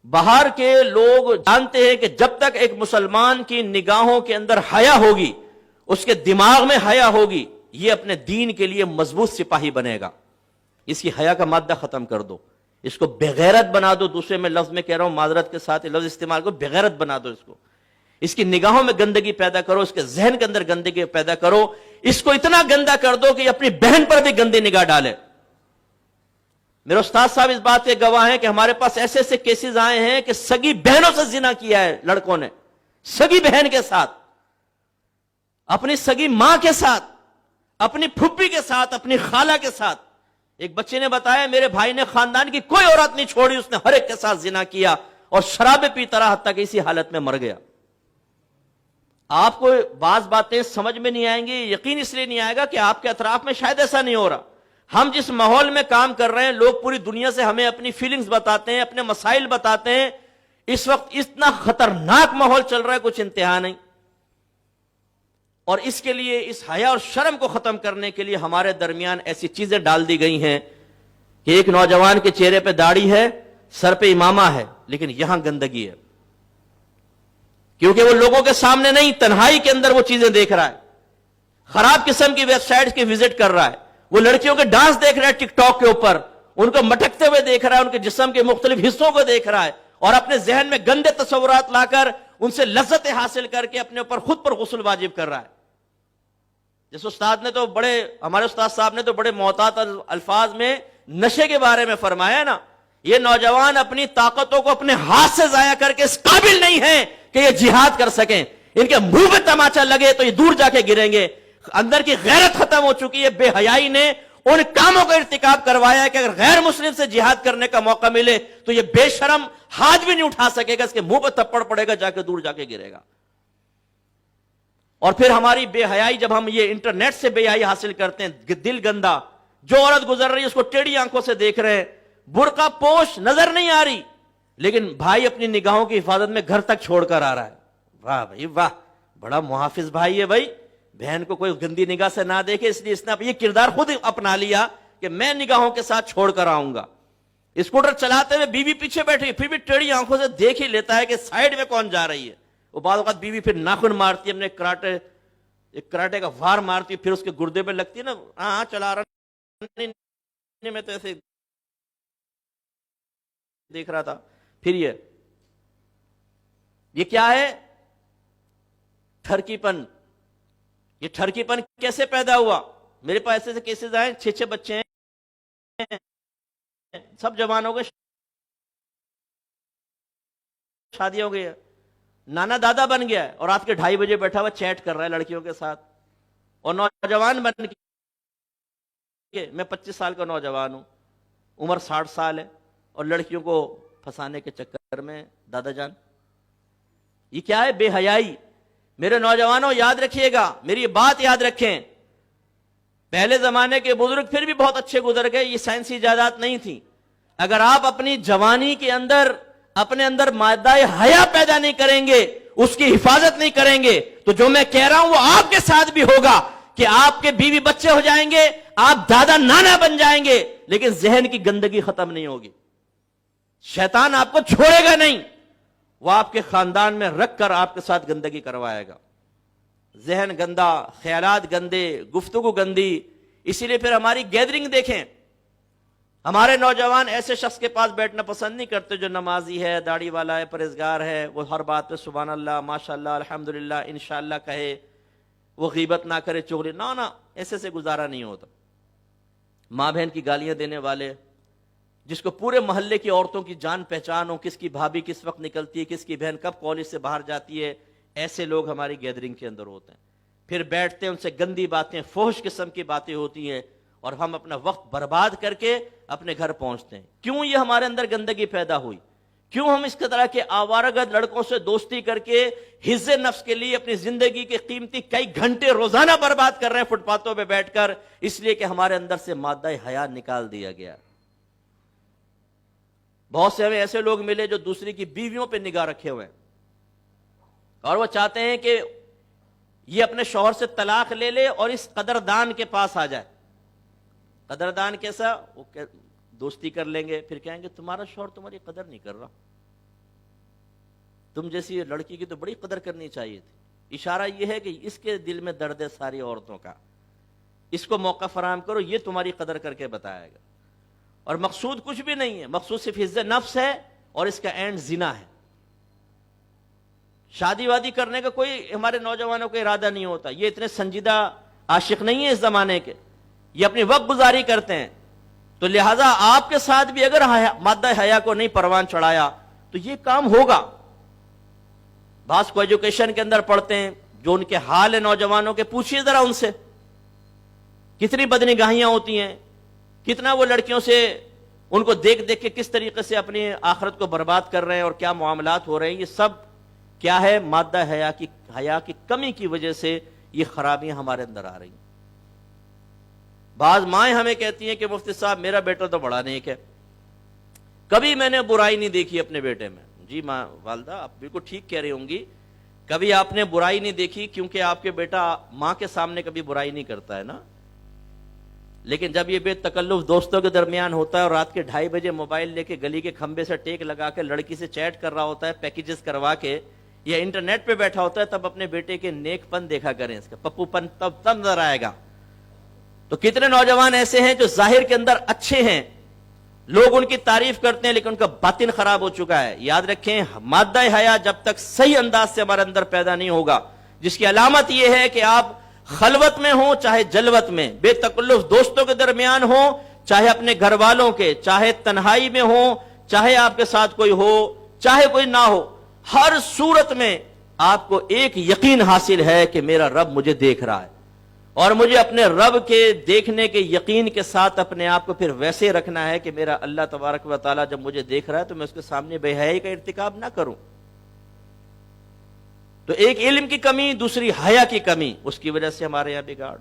باہر کے لوگ جانتے ہیں کہ جب تک ایک مسلمان کی نگاہوں کے اندر حیا ہوگی، اس کے دماغ میں حیا ہوگی، یہ اپنے دین کے لیے مضبوط سپاہی بنے گا۔ اس کی حیا کا مادہ ختم کر دو، اس کو بغیرت بنا دو۔ دوسرے میں لفظ میں کہہ رہا ہوں، معذرت کے ساتھ لفظ استعمال کرو، بغیرت بنا دو اس کو۔ اس کی نگاہوں میں گندگی پیدا کرو، اس کے ذہن کے اندر گندگی پیدا کرو، اس کو اتنا گندا کر دو کہ اپنی بہن پر بھی گندی نگاہ ڈالے۔ میرے استاد صاحب اس بات کے گواہ ہیں کہ ہمارے پاس ایسے ایسے کیسز آئے ہیں کہ سگی بہنوں سے زنا کیا ہے لڑکوں نے، سگی بہن کے ساتھ، اپنی سگی ماں کے ساتھ، اپنی پھپھی کے ساتھ، اپنی خالہ کے ساتھ۔ ایک بچے نے بتایا میرے بھائی نے خاندان کی کوئی عورت نہیں چھوڑی، اس نے ہر ایک کے ساتھ زنا کیا اور شرابیں پیتا رہا حتیٰ کہ اسی حالت میں مر گیا۔ آپ کو بعض باتیں سمجھ میں نہیں آئیں گی، یقین اس لیے نہیں آئے گا کہ آپ کے اطراف میں شاید ایسا نہیں ہو رہا۔ ہم جس ماحول میں کام کر رہے ہیں، لوگ پوری دنیا سے ہمیں اپنی فیلنگز بتاتے ہیں، اپنے مسائل بتاتے ہیں۔ اس وقت اتنا خطرناک ماحول چل رہا ہے، کچھ انتہا نہیں۔ اور اس کے لیے، اس حیا اور شرم کو ختم کرنے کے لیے ہمارے درمیان ایسی چیزیں ڈال دی گئی ہیں کہ ایک نوجوان کے چہرے پہ داڑھی ہے، سر پہ امامہ ہے، لیکن یہاں گندگی ہے، کیونکہ وہ لوگوں کے سامنے نہیں، تنہائی کے اندر وہ چیزیں دیکھ رہا ہے، خراب قسم کی ویب سائٹس کی وزٹ کر رہا ہے، وہ لڑکیوں کے ڈانس دیکھ رہا ہے ٹک ٹاک کے اوپر، ان کو مٹکتے ہوئے دیکھ رہا ہے، ان کے جسم کے مختلف حصوں کو دیکھ رہا ہے، اور اپنے ذہن میں گندے تصورات لا کر ان سے لذتیں حاصل کر کے اپنے اوپر خود پر غسل واجب کر رہا ہے۔ جس استاد نے تو ہمارے استاد صاحب نے تو بڑے محتاط الفاظ میں نشے کے بارے میں فرمایا نا، یہ نوجوان اپنی طاقتوں کو اپنے ہاتھ سے ضائع کر کے اس قابل نہیں ہیں کہ یہ جہاد کر سکیں، ان کے منہ پہ تماچا لگے تو یہ دور جا کے گریں گے۔ اندر کی غیرت ختم ہو چکی ہے، بے حیائی نے ان کاموں کا ارتکاب کروایا ہے کہ اگر غیر مسلم سے جہاد کرنے کا موقع ملے تو یہ بے شرم ہاتھ بھی نہیں اٹھا سکے گا، اس کے منہ پہ تھپڑ پڑے گا، جا کے دور جا کے گرے گا۔ اور پھر ہماری بے حیائی، جب ہم یہ انٹرنیٹ سے بے حیائی حاصل کرتے ہیں، دل گندا، جو عورت گزر رہی ہے اس کو ٹیڑھی آنکھوں سے دیکھ رہے ہیں، برقع پوش نظر نہیں آ رہی، لیکن بھائی اپنی نگاہوں کی حفاظت میں گھر تک چھوڑ کر آ رہا ہے۔ واہ بھائی واہ، بڑا محافظ بھائی ہے بھائی، بہن کو کوئی گندی نگاہ سے نہ دیکھے، اس لیے اس نے یہ کردار خود اپنا لیا کہ میں نگاہوں کے ساتھ چھوڑ کر آؤں گا۔ اسکوٹر چلاتے ہوئے بیوی پیچھے بیٹھی پھر بھی ٹیڑھی آنکھوں سے دیکھ ہی لیتا ہے کہ سائیڈ میں کون جا رہی ہے۔ وہ بعض اوقات بیوی پھر ناخن مارتی ہے، اپنے کراٹے کا وار مارتی ہے، پھر اس کے گردے پہ لگتی ہے نا، ہاں چلا رہا نہیں، میں تو ایسے دیکھ رہا تھا۔ پھر یہ کیا ہے؟ ٹھرکی پن۔ یہ ٹھرکی پن کیسے پیدا ہوا؟ میرے پاس ایسے کیسز آئے، 6 بچے ہیں، سب جوان ہو گئے، شادی ہو گئی ہے، نانا دادا بن گیا ہے، اور رات کے 2:30 بجے بیٹھا ہوا چیٹ کر رہا ہے لڑکیوں کے ساتھ، اور نوجوان بن کے، میں 25 سال کا نوجوان ہوں، عمر 60 سال ہے، اور لڑکیوں کو پھنسانے کے چکر میں دادا جان۔ یہ کیا ہے؟ بے حیائی۔ میرے نوجوانوں یاد رکھیے گا، میری یہ بات یاد رکھیں، پہلے زمانے کے بزرگ پھر بھی بہت اچھے گزر گئے، یہ سائنسی ایجادات نہیں تھی۔ اگر آپ اپنی جوانی کے اندر اپنے اندر مادہ حیا پیدا نہیں کریں گے، اس کی حفاظت نہیں کریں گے، تو جو میں کہہ رہا ہوں وہ آپ کے ساتھ بھی ہوگا کہ آپ کے بیوی بچے ہو جائیں گے، آپ دادا نانا بن جائیں گے، لیکن ذہن کی گندگی ختم نہیں ہوگی۔ شیطان آپ کو چھوڑے گا نہیں، وہ آپ کے خاندان میں رکھ کر آپ کے ساتھ گندگی کروائے گا۔ ذہن گندا، خیالات گندے، گفتگو گندی۔ اسی لیے پھر ہماری گیدرنگ دیکھیں، ہمارے نوجوان ایسے شخص کے پاس بیٹھنا پسند نہیں کرتے جو نمازی ہے، داڑھی والا ہے، پرہیزگار ہے، وہ ہر بات پہ سبحان اللہ، ماشاءاللہ، الحمدللہ، انشاءاللہ کہے، وہ غیبت نہ کرے، چغلی نہ، ایسے سے گزارا نہیں ہوتا۔ ماں بہن کی گالیاں دینے والے، جس کو پورے محلے کی عورتوں کی جان پہچان ہو، کس کی بھابھی کس وقت نکلتی ہے، کس کی بہن کب کالج سے باہر جاتی ہے، ایسے لوگ ہماری گیدرنگ کے اندر ہوتے ہیں۔ پھر بیٹھتے ہیں، ان سے گندی باتیں، فحش قسم کی باتیں ہوتی ہیں، اور ہم اپنا وقت برباد کر کے اپنے گھر پہنچتے ہیں۔ کیوں یہ ہمارے اندر گندگی پیدا ہوئی؟ کیوں ہم اس طرح کے آوارگرد لڑکوں سے دوستی کر کے حفظ نفس کے لیے اپنی زندگی کے قیمتی کئی گھنٹے روزانہ برباد کر رہے ہیں فٹ پاتھوں پہ بیٹھ کر؟ اس لیے کہ ہمارے اندر سے مادہ حیا نکال دیا گیا۔ بہت سے ہمیں ایسے لوگ ملے جو دوسری کی بیویوں پہ نگاہ رکھے ہوئے ہیں، اور وہ چاہتے ہیں کہ یہ اپنے شوہر سے طلاق لے لے اور اس قدردان کے پاس آ جائے۔ قدردان کیسا؟ وہ دوستی کر لیں گے، پھر کہیں گے تمہارا شوہر تمہاری قدر نہیں کر رہا، تم جیسی لڑکی کی تو بڑی قدر کرنی چاہیے تھی. اشارہ یہ ہے کہ اس کے دل میں درد ہے ساری عورتوں کا, اس کو موقع فراہم کرو, یہ تمہاری قدر کر کے بتائے گا. اور مقصود کچھ بھی نہیں ہے, مقصود صرف عزت نفس ہے, اور اس کا اینڈ زنا ہے. شادی وادی کرنے کا کوئی ہمارے نوجوانوں کا ارادہ نہیں ہوتا, یہ اتنے سنجیدہ عاشق نہیں ہے اس زمانے کے, یہ اپنی وقت گزاری کرتے ہیں. تو لہٰذا آپ کے ساتھ بھی اگر مادہ حیا کو نہیں پروان چڑھایا تو یہ کام ہوگا. بعض کو ایجوکیشن کے اندر پڑھتے ہیں, جو ان کے حال ہے نوجوانوں کے, پوچھئے ذرا ان سے کتنی بدنگاہیاں ہوتی ہیں, کتنا وہ لڑکیوں سے ان کو دیکھ دیکھ کے کس طریقے سے اپنی آخرت کو برباد کر رہے ہیں, اور کیا معاملات ہو رہے ہیں. یہ سب کیا ہے؟ مادہ حیا کی کمی کی وجہ سے یہ خرابیاں ہمارے اندر آ رہی ہیں. بعض مائیں ہمیں کہتی ہیں کہ مفتی صاحب میرا بیٹا تو بڑا نیک ہے, کبھی میں نے برائی نہیں دیکھی اپنے بیٹے میں. جی ماں والدہ آپ بالکل ٹھیک کہہ رہی ہوں گی, کبھی آپ نے برائی نہیں دیکھی کیونکہ آپ کے بیٹا ماں کے سامنے کبھی برائی نہیں کرتا ہے نا. لیکن جب یہ بے تکلف دوستوں کے درمیان ہوتا ہے اور رات کے 2:30 بجے موبائل لے کے گلی کے کھمبے سے ٹیک لگا کے لڑکی سے چیٹ کر رہا ہوتا ہے, پیکیجز کروا کے, یا انٹرنیٹ پہ بیٹھا ہوتا ہے, تب اپنے بیٹے کے نیک پن دیکھا کریں, اس کا پپو پن تب نظر آئے گا. تو کتنے نوجوان ایسے ہیں جو ظاہر کے اندر اچھے ہیں, لوگ ان کی تعریف کرتے ہیں, لیکن ان کا باطن خراب ہو چکا ہے. یاد رکھیں, مادہ حیا جب تک صحیح انداز سے ہمارے اندر پیدا نہیں ہوگا, جس کی علامت یہ ہے کہ آپ خلوت میں ہوں چاہے جلوت میں, بے تکلف دوستوں کے درمیان ہوں چاہے اپنے گھر والوں کے, چاہے تنہائی میں ہوں چاہے آپ کے ساتھ کوئی ہو چاہے کوئی نہ ہو, ہر صورت میں آپ کو ایک یقین حاصل ہے کہ میرا رب مجھے دیکھ رہا ہے, اور مجھے اپنے رب کے دیکھنے کے یقین کے ساتھ اپنے آپ کو پھر ویسے رکھنا ہے کہ میرا اللہ تبارک و تعالیٰ جب مجھے دیکھ رہا ہے تو میں اس کے سامنے بے حیائی کا ارتکاب نہ کروں. تو ایک علم کی کمی, دوسری حیا کی کمی, اس کی وجہ سے ہمارے یہاں بگاڑ.